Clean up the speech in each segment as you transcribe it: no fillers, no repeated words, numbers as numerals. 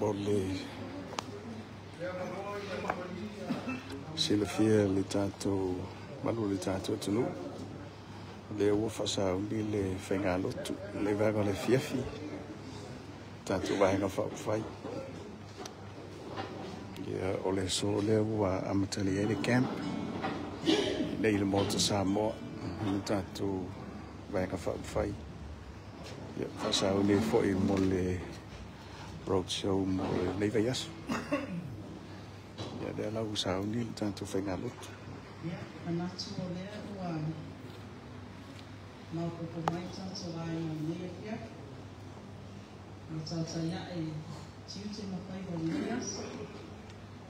Boleh sila fia le tato malu le tato tunu le ua fasauli le whaingalotu le vaga le fiafi tato vahenga whaupwhai o le so le ua amatali e le camp le le mota Samoa le tato vahenga whaupwhai fasauli foi mo le roadshow mo le vai aso le lau sauni le tatou whaingalotu manatu o lea ua maupopo mai tatou ai o lea pia ma tatou ia e tiute mawhai o lea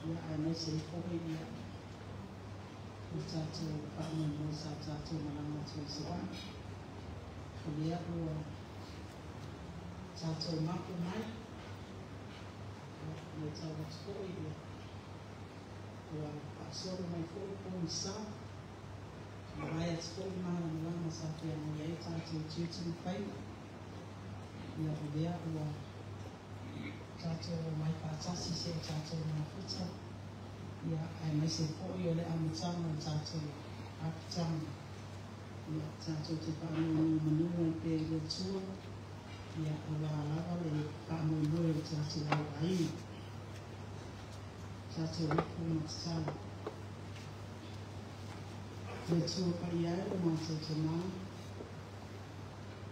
ia ai mai se ipohe ia o tatou whaama mo sa tatou malama tui sawana o lea ua tatou mapu mai le tau whatspoi ia ua paasoro mai fo'i poni sa ma vai atu fo'i malama sa pia mo iai tatou tiuti mawhai ia o lea ua tatou mai patasi se o tatou mafuta ia ai mai se fo'i o le amatanga o tatou apitanga ia tatou te whaanua manua i pe le tua ia ala lava le whaanua o tatou au ai tatou riku matatala le tua pai ai o mātou te maa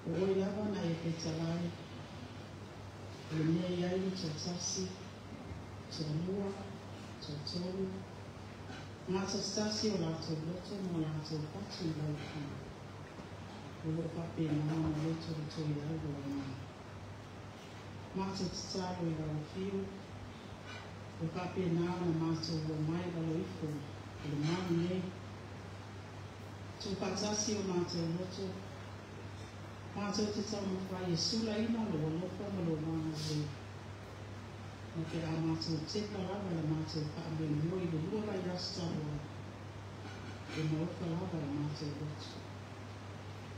o oi lava na e petalai le mea iai ni tō tasi tō lua tō tōru ngā tō tasi o lātou loto mo lātou patu i lau kama o lo pape nā mo loto o tō i lau o ngā mātou tataru i lau whiu o pape nā na mātou o mai lau ifo o le mani nei tō patasi o mātou loto mātou te tau mawhai e sula ina lo loko ma lo mana rei. Ma te a mātou te parawa le mātou whaame moi le lua lai rasta roa. E mauka lawa le mātou loto.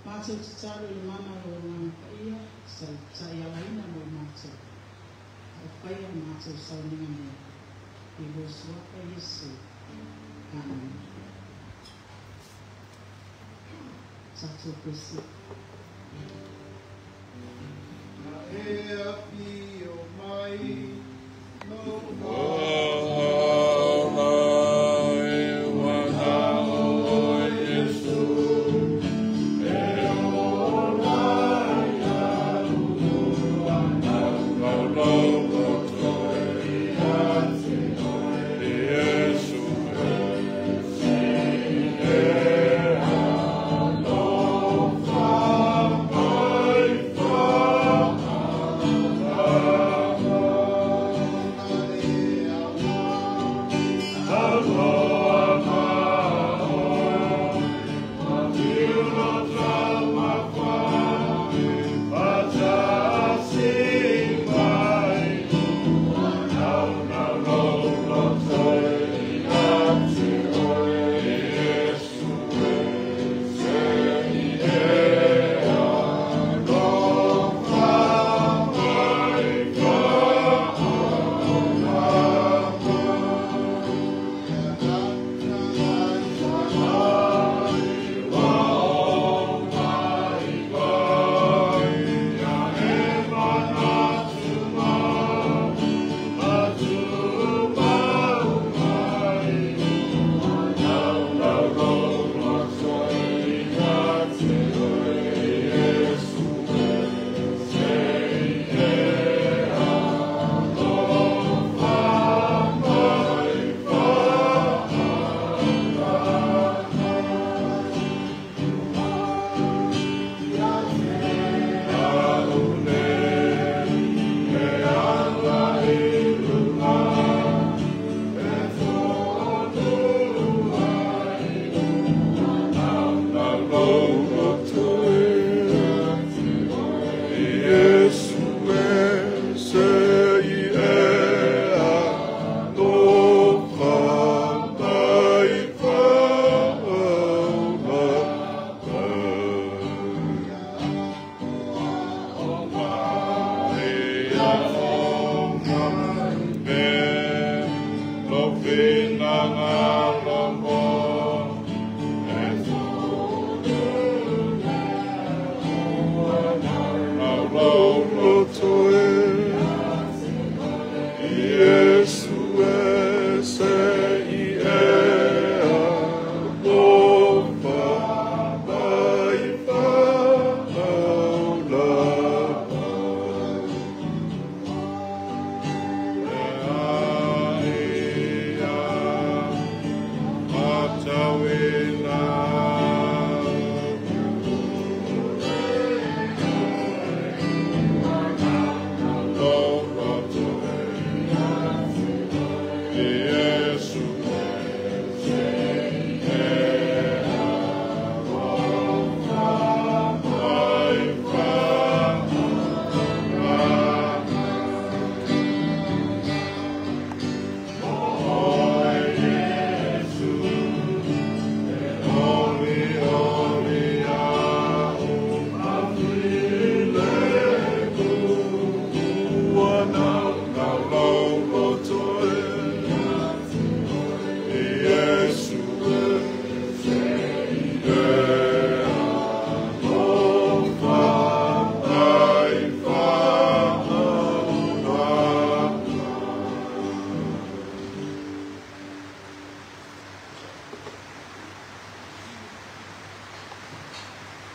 Mātou te taro le mana lo ngana whaia, sai tai ala ina mo mātou. A whaia mātou sauninga mea. I lo suaka Yesu. Amen. Tatou Kristi.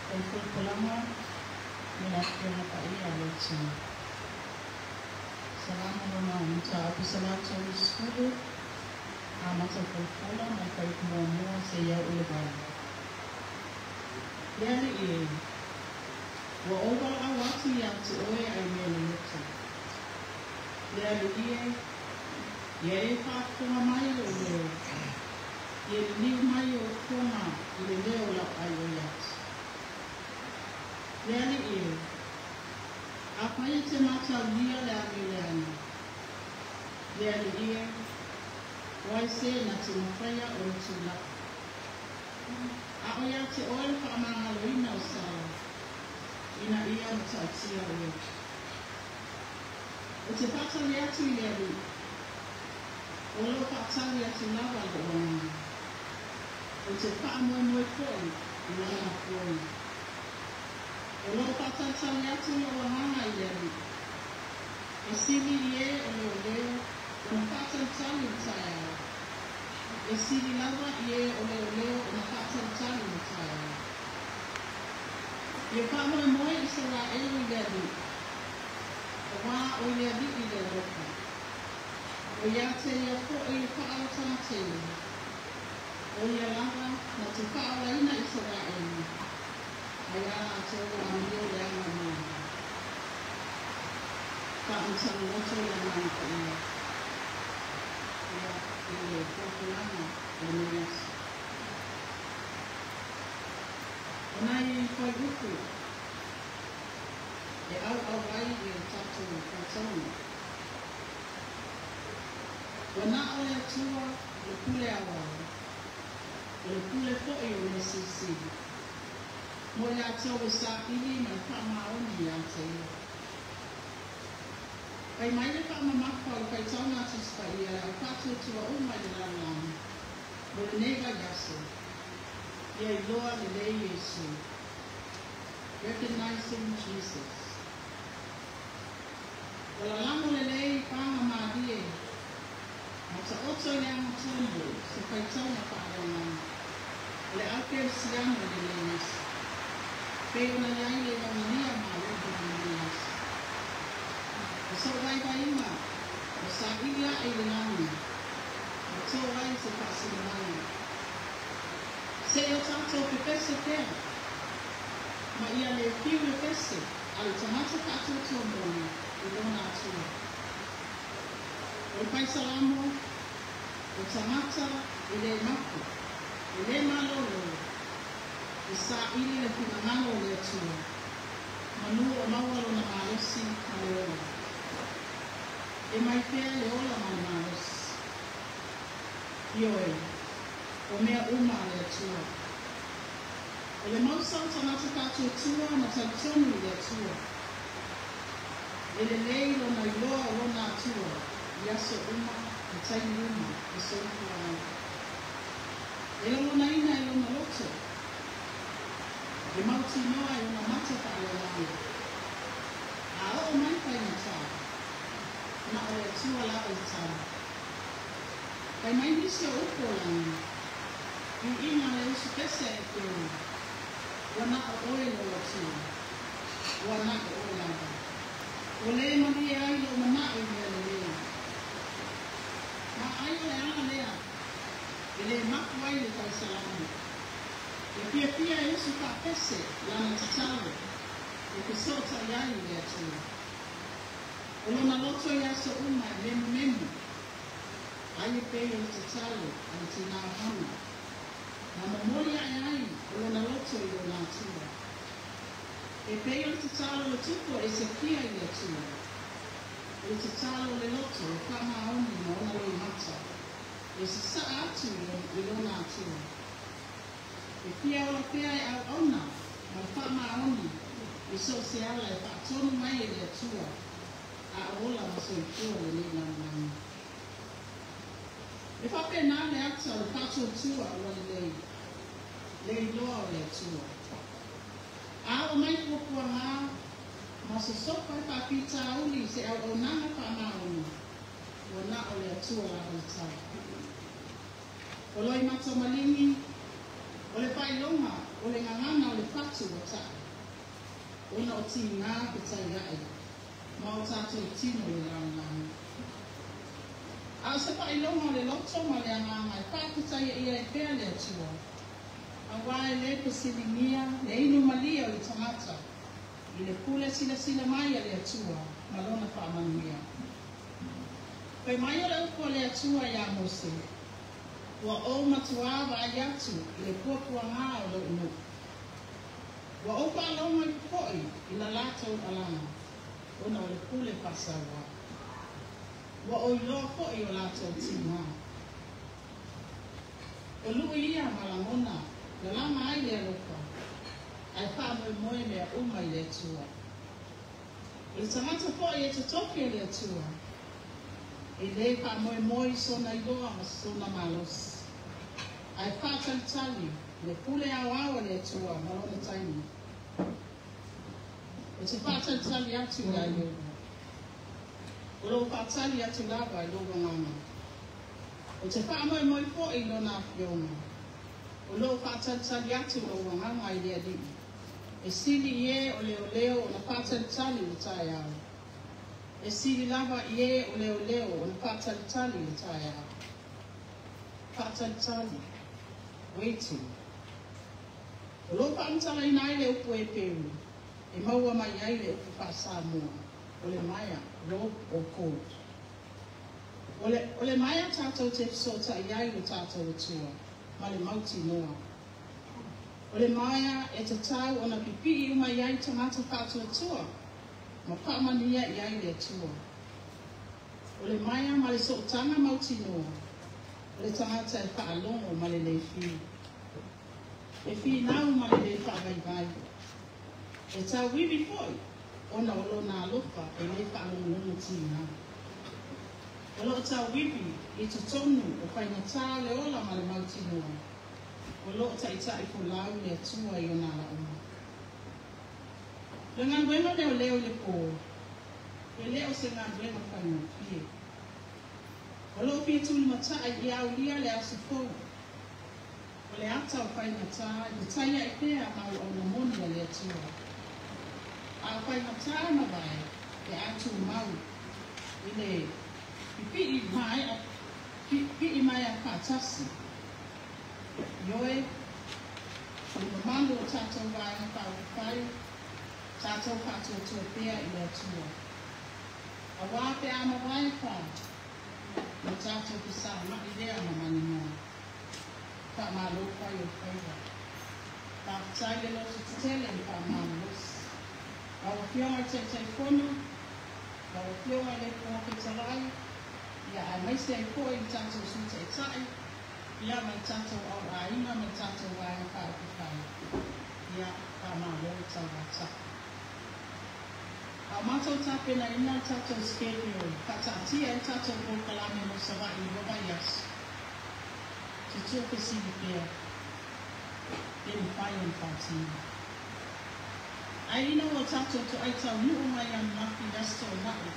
Kau kulkulama melakukan apa ia lucu. Selama rumah minta api salatu sekolah, amat kulkula mereka semua saya ulur. Jadi ini, walaupun awak yang cuai ayam lucu. Jadi ini, ia faktor mai ulur. Ia ni mai ukuma, ia leo lap ayat. Jadi ini, apa yang semacam dia lagi lagi. Jadi ini, waise na timofaya olutula. Ako ya si oil pa mga luina sa ina sa siya ulit. O si paksal ya si Leli. Olo paksal ya si Lava doon. O si paamoy po, ilana po. Olo paksal ya si Lava Leli. E sili ye olo leo, kung paksal saya. Esiri lava ia oleo na paksal saya. Ia pamoy moy Israel jadi. Wa oyadi ida roka. Oya te ya ko ia paal te. Oya lava na te paal ina Israel. Aya ato amio ya mama. Pa unsang loto ya mama. Ele popular Indonesia. Onai foi grupo. E ao vai e tato canção. Wana olha tua o pule awal. O pule foi o necessi. Moya tua sa ini na kama oni ya sei. Kai mai le pa mama ko kai tauna tu spaia o patu tu o mai de la lam. Mo nega yaso. Ye loa le le Yesu. Recognizing Jesus. Wala lamu le le pa mama die. Mata oto le amatumbo se kai tauna pa ona. Le ake siamo de le Yesu. Pe una yai le mamania ma le de Yesu. So vai ima, sa ilia e lenani. So vai se pasinani. Se eu tato pe pese te. Ma ia le piu le pese, al tamata kato tomboni, e dona atua. O pai salamo, o tamata e le mako, e le malolo. E sa ili le pinamano le atua. Manu o mawalo na malosi kaleola. E mai pea le ola manaus. Ioe, o mea uma le atua. O le mausau tanata kato atua ma talitonu le atua. E le lei lona iloa o lona atua. Iaso uma, e taini uma, e soifu ai. E lona ina e lona loto. E mauti noa e lona mata pa le lana. A o mai pai na taa. Na o e tua la o tau. Kai mai nisi o upo lani. I ina le usu pese e kero. Wana o oe lo o tua. Wana o oe lava. O le mani e ai lo mana o mea le lea. Ma ai o le ana lea. E le maku ai le kai salamu. E pia pia e usu ka pese lana tatalo. E ke sota iai le atua. O lona loto ia so uma e memu. Ai e pei o te talo, ai te nā hana. Na mamori ai, o lona loto i o nā tua. E pei o te talo o tupo e se kia i a tua. O te talo le loto e kama aoni na ona roi mata. E se sa atu i o nā tua. E pia o la pea e au ona, ma kama aoni. E so se ala e patonu mai e le tua. A ola maso i kua le nina nani. E whape nā le ata o pato tua o le lei. Lei loa o le tua. A o mai kukua ngā, ma se sopa e whapita uli se au o nanga wha maoni. O nā o le tua la o tau. O loi mata malingi, o le pai longa, o le ngangana o le pato atu wata. Ona o ti ngā pitai ai. Ma o tātou tino le rānganga. A se pa ilonga le loto ma le anganga. Pāpitai ia e pēr le atua. A wae le pesilingia, le inu malia o le tangata. I le pule sila mai a le atua. Malona whaamanuia. Pai mai o le upo le atua ia Mose. Wa o matua wa ayatu i le puapua ngā o le unu. Wa o pa alonga i poi i la lātou alanga. Ona o le pule pasawa. Wa o ilo poi o lātou tima. O lui ia malangona, le lama ai le alofa. Ai wha moe mea uma i le atua. I le tangata poi e te toki le atua. E le pa moe sona i loa ma sona malos. Ai whātalitali, le pule awa le atua, malona taini. E te whātalitali atu la i loa. O lo whātali atu lava i loa ngana. O te wha moe po i lona whionga. O lo whātalitali atu loa ngana i lea dini. E sili ie o leo o na whātalitali i tai au. E sili lava ie o leo o na whātalitali i tai au. Whātalitali. Waiting. O lo whaamtala i nai le upu e peru. E maua mai ai le upu whaasamua. O le maia, rope o coat. O le maia tātou te fisota i ai le tātou atua. Ma le mauti noa. O le maia e te tau o na pipi i uma i ai tamata tātou atua. Ma pāmania i ai le atua. O le maia ma le sootanga mauti noa. O le tangata e whaalongo ma le leifi. E fi nau ma le whaavai. E tau wiwi foi, ona o lo nā lofa e le whaalongo nono tina. O lo tau wiwi i te tonu o whainga tā le ola ma le mauti noa. O lo ta i tai ko lau le atua i o nā la uma. Le ngā wema leo le pō. E leo se ngā wema whainga pie. O lo pia tūli matai i au lia le asu fōu. O le ata o whainga tā, i taia i pēr mau au na moni a le atua. A whainga tā na vai, e atu mau. I le pipi i mai a kātasi. Ioe, o le mamando o tātou vai na whai, tātou kātou tua pēr i le atua. A wā pe ama vai whai. Ma tātou ki sā mai rea ma mani mua. Wha mā lopai o whaiwa. Tā tai le loto te tele i wha mā los. Rawa whionga te whonu. Rawa whionga le kua ke tarai. Ia ai maise ai koe i tātou suta e tai. Ia mai tātou au aina mai tātou wāia whao ki whai. Ia wha mā lopai tawa tā. A mātou tāpena ina tātou skerio, tātia e tātou o kalame no sawa i roba ias. Te tōke siri pēr, e mi whai on whātina. Ai ina o tātou to ai tau nuu mai an maki rasto o nau.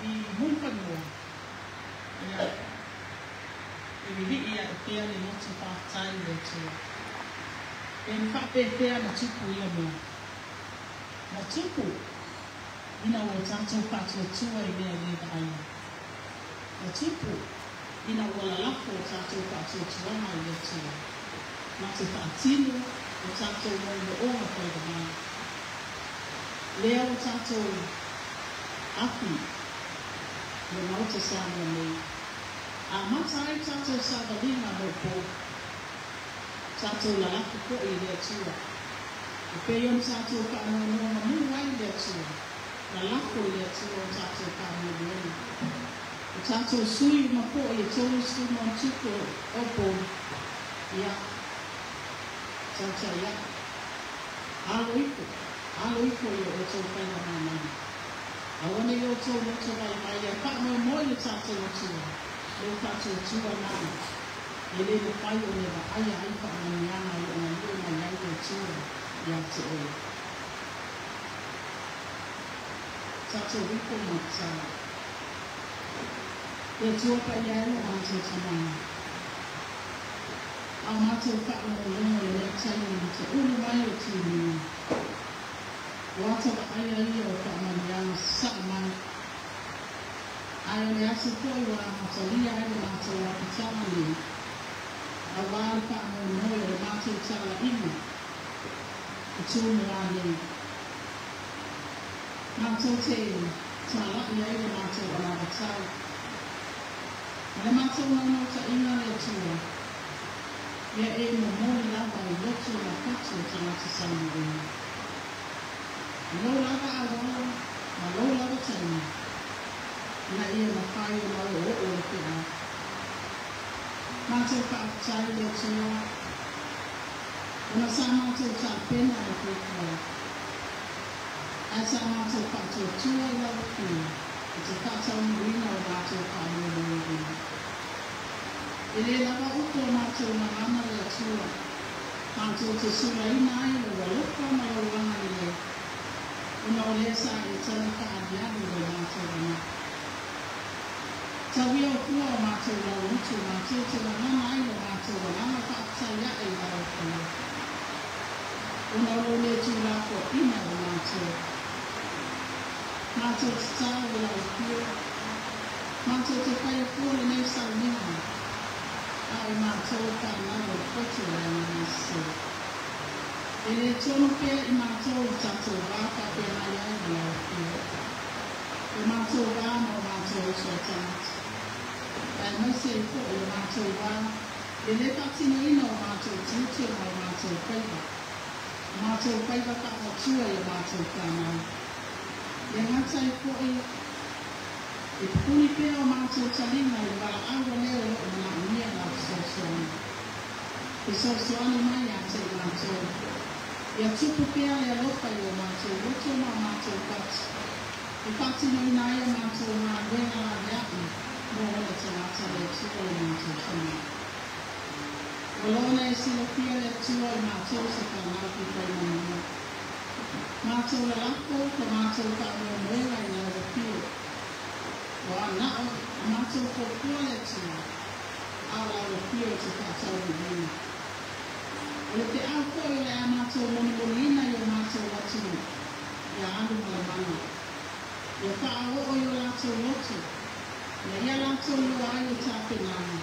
I munkanua, e mi rii a e pēr le noti whātai le tua. E mi whape pēr na tupu ia mua. Na tupu, ina o tātou kātua tua i mea lea aina. Na tupu, ina o la lafo o tātou kātua tua mai lea tua. Na te whaatino o tātou mai le onga koe da mai. Lea o tātou api, le mauta sāna nei. A mata ai tātou sāwalinga mo po. Tātou la lafo ko i lea tua. E pēion tātou ka anoa ma muai lea tua. Na lako lea tua o tātou ka anoa lea. O tātou sui ma po i tōru sui ma tuko o po. Ia. Tātou ia. Alo iko i o tō whaina māmani. Awane i o tō moto vai mai a ka anoa moi le tātou o tua. Leo tātou tua nani. E le mo pai o le wa aia ai ka amaniana i o na lio mai ai o tua. Ia te oe. Tātou wiko mo tā. Ia tuapa i aero mātou tamana. A mātou whaano o longa le lea taini ni te ulu mai tūni. Wata ka aia ia o ka amanianga sa mai. Aia le asu koi wa matalia ai le mātou a pitana ni. A wāli pa amoe le mātou tala ina. I tūmu ane. Mātou te tala i ai le mātou a mātou. Le mātou nau ta ina le tua. Ia e mo mōni lava i lotu na katu o tangata saunga. Lo lava a wala, ma lo lava taina. Na ia na whai o lau o o le pera. Mātou whaatai le tua. Ona sa mātou ta pena e kukua. A sa mātou whaatou tua i lau kia. I te whaatau mwina o mātou whaamua mwina. E le lava uko mātou na rana le tua. Mātou te sura ina ai o waluka ma o wana i le. Una o lea sa e tana ka adiaru o mātou rana. Tawia o kua o mātou la utu, mātou te la rana ai o mātou o rana whaatai a e lau kua. Una o le tu la ko ina o mātou. Mātou te tau o lau kua. Mātou te whai kua le nei sa nima. Ai mātou ka naro koto le ananasi. E le tono pia i mātou tatou wāka pia nai ai na lau kia. E mātou wā mo mātou so tanata. E maise i ko e mātou wā. E le patino ina o mātou tūtia mo mātou whaiva. Mātou whaiva ka o tua i mātou whanau. E ngata i ko e e puni pia o mātou talina i wala awa leo o na unia na sosoani. E sosoani mai a te mātou. E a tupu pia e alopa i o mātou, roto ma mātou pati. E pati no ina e mātou ngā wenga la reapi, mo ole te ngata le tua i mātou tana. Walona e silo pia le tua i mātou se ka nauki pai mamua. Mātou la lako, ka mātou ka ua moera i lau pia. Wa nao, mātou kōkua le tua, a lau pia te kātau i hina. O le te au koe le a mātou monimolina i o mātou latu, ia anu malamana. Ia whaao o i o lātou lotu, ia lātou lua ai o tāpenana.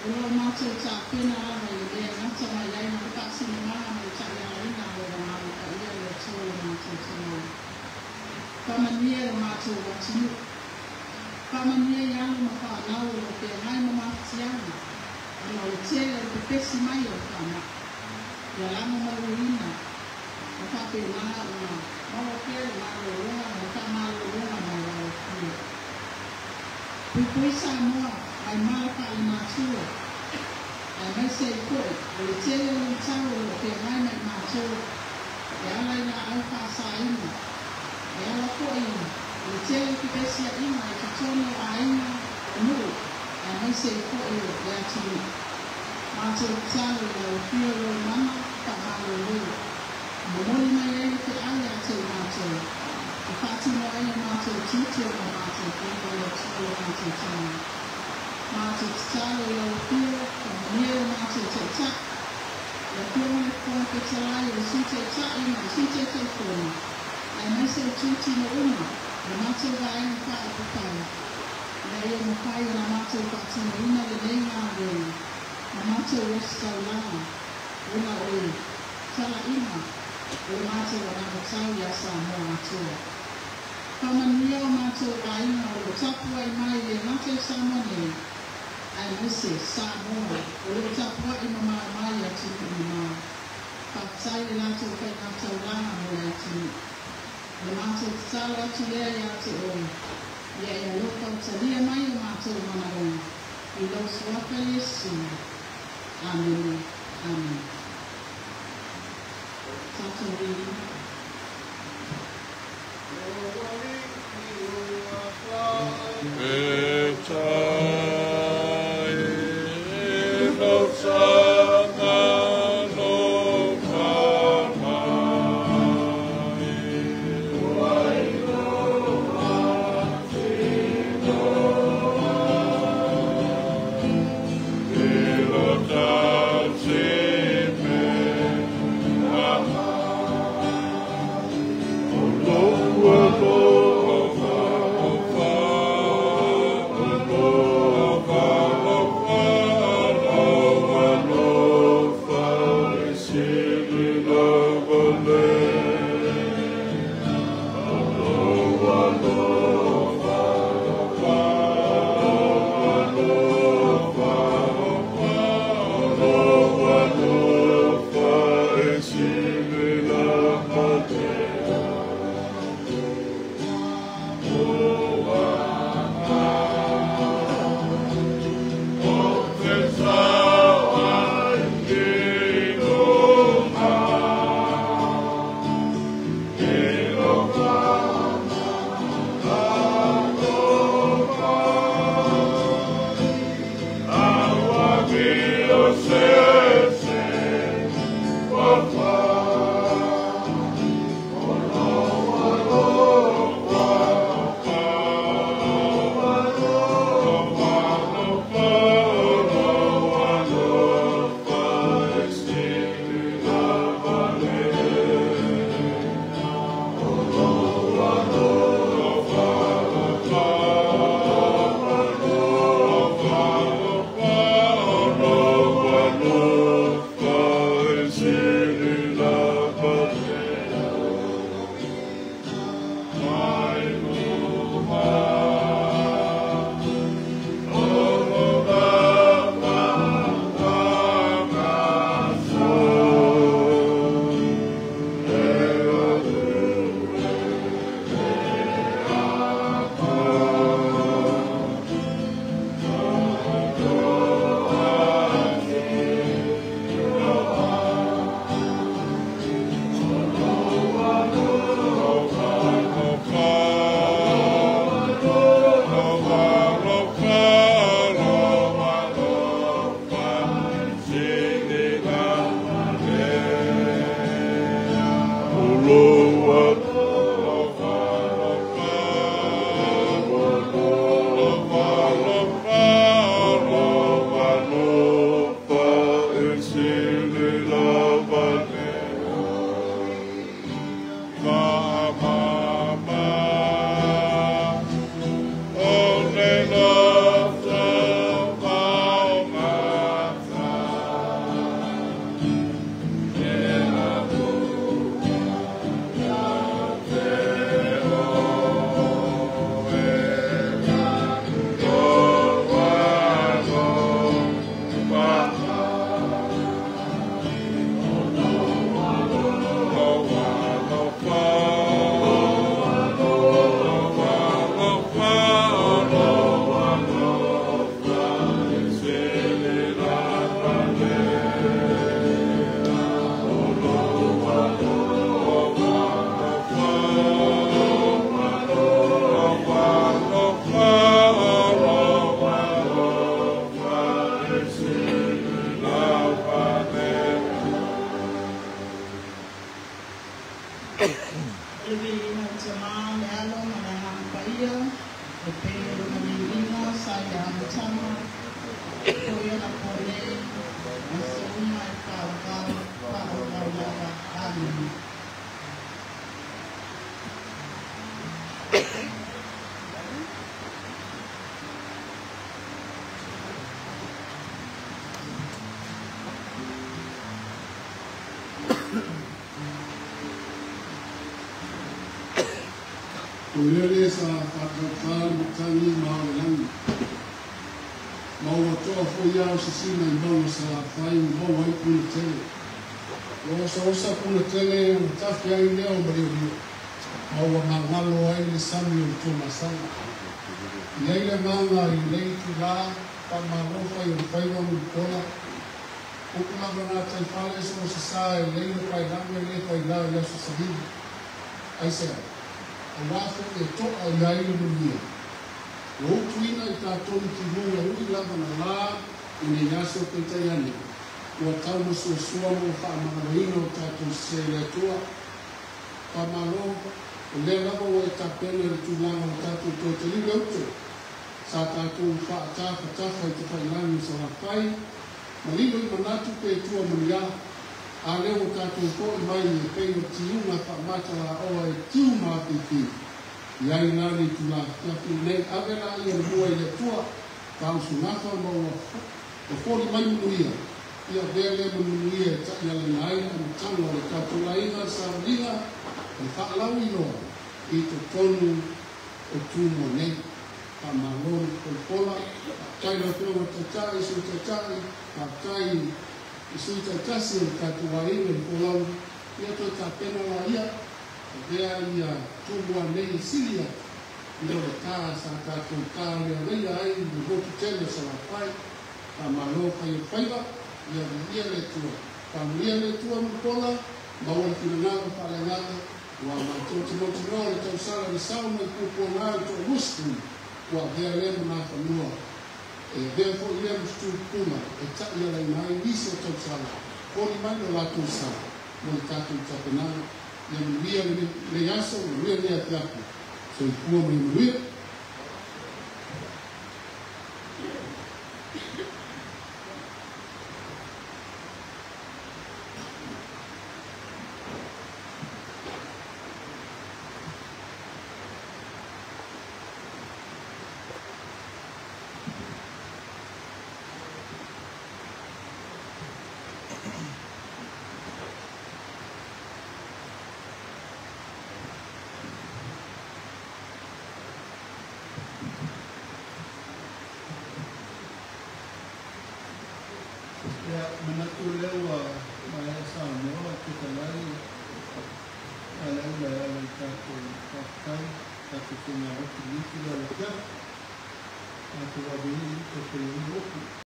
O lo mātou tāpena ama i lea ngata mai ai na kāsini maa mai tā ia ina o la mau ka ia le tō le mātou tanau. Pamania le mātou watinu. Pamania i anu ma whanau o pe ngai ma mātiana. Ana o tele o pepesi mai o whanau. Ia lama maluina, o kape maa una, mawa pere maa loa, o ka maa loa mai lau kia. Pupui sa moa, ai maa ka i mātua, ai mai se i koe, o le tele o tau o ke mai mai mātua, e ala ina au ka sa ina, e ala koe ina, o le tele ki pesia ina, e ki tono a ina, o nuu, ai mai se i koe o le atinu. Mātou tālu lau pia lo mana ka halo lua. Momoli mai e te ale a te mātou. E whātino ai a mātou tūtia o mātou kēnga le tūlo mātou tāna. Mātou tālu lau pia, ka mania o mātou te tā. E pia mone kua ke te lai o si te tā ina, si te te kona. Ai mai se tūti no uma, e mātou ka aina wha e pukai. E ia makai o na mātou whātino ina le nei ngā rei. Ma mātou rostau lana, una o e tala ina, o mātou o nanga tau i asa mo atua. Pamania o mātou a ina o tapua i mai le mātou samone, ai mese sa moa, o le tapua i mama mai atu i maa. Patai le nātou kai nātou lana mo le atu. Le mātou tau atu lea i atu o, ia ia loka o talia mai o mātou manaronga, i lau suaka Yesu. Amen. Amen. Tato reading. Amen. Elevina Tama, Yalo, Manaham Bahia, the Pedro Manilina, Saya Matama, Koya Napole, Masuma, Kawakal, Kawakal, Amin. Kulele sa katakan tani mawalan. Mawa toa fuya o sisina imbawa sa fai mawa ipuna tele. Osa puna tele o tafi ai leo mariu. Mawa ngalo ai le sami o tuma sana. Leile manga i leitu la pamalofa i faiwa mukola. Ukula bana tai fale so sisai leile pai lambe le pai la yasu sahibi. Aisea. Awafo e toa i aile mulia. O tuina i tātoni ki runga ui lava na la i ne yaso pe taiane. Ua tau maso suamo o whaamanaina o tātou se le atua. Whamalo, o le lava o e tāpena le tūlanga o tātou toi te liwe uto. Sa tātou whaatafa tafa i te whailani sa whawhai. Malilo i manatu pe tua mulia. A leo tātou ko i mai e pei o tiunga whamata la oa e tiu māpiki. Iai nāni tu la kiapi nei avera i e mua i le tua. Tāusu ngafa maua o kori mai munuia. Ia vele munuia e tai ala nai anu tango le tātou laina sa ringa. E whaalau i loa i te tonu o tūmo nei. Pa malon kolpola. Tai la pēwa tatai, su tatai, tatai. I sui taitasi o tātou waina i kolau, ia tō tā pena la ia, vea ia tōbua nei silia, i ora tā sa tātou tā lea reia ai, i hotu tele sa la pai, tā malo pai o whaiva, ia ria le tua. Tā ria le tua mukola, maua ki ngāra pale ngāra, wa ma tō te noa le tau sara le sauna i kūpua ngāra tō muslim, wa vea le mana whanua. Therefore, you have to kuma. It's not like my niece or Topsala. Only my Lato Sala. One Tato Tapanana. Then we are Leaso, really at Yaku. So, poor me, menatu lewa maya samo kita lari ala ula ala tato pakai tato kena waktu ni kita lekat atau wabini ke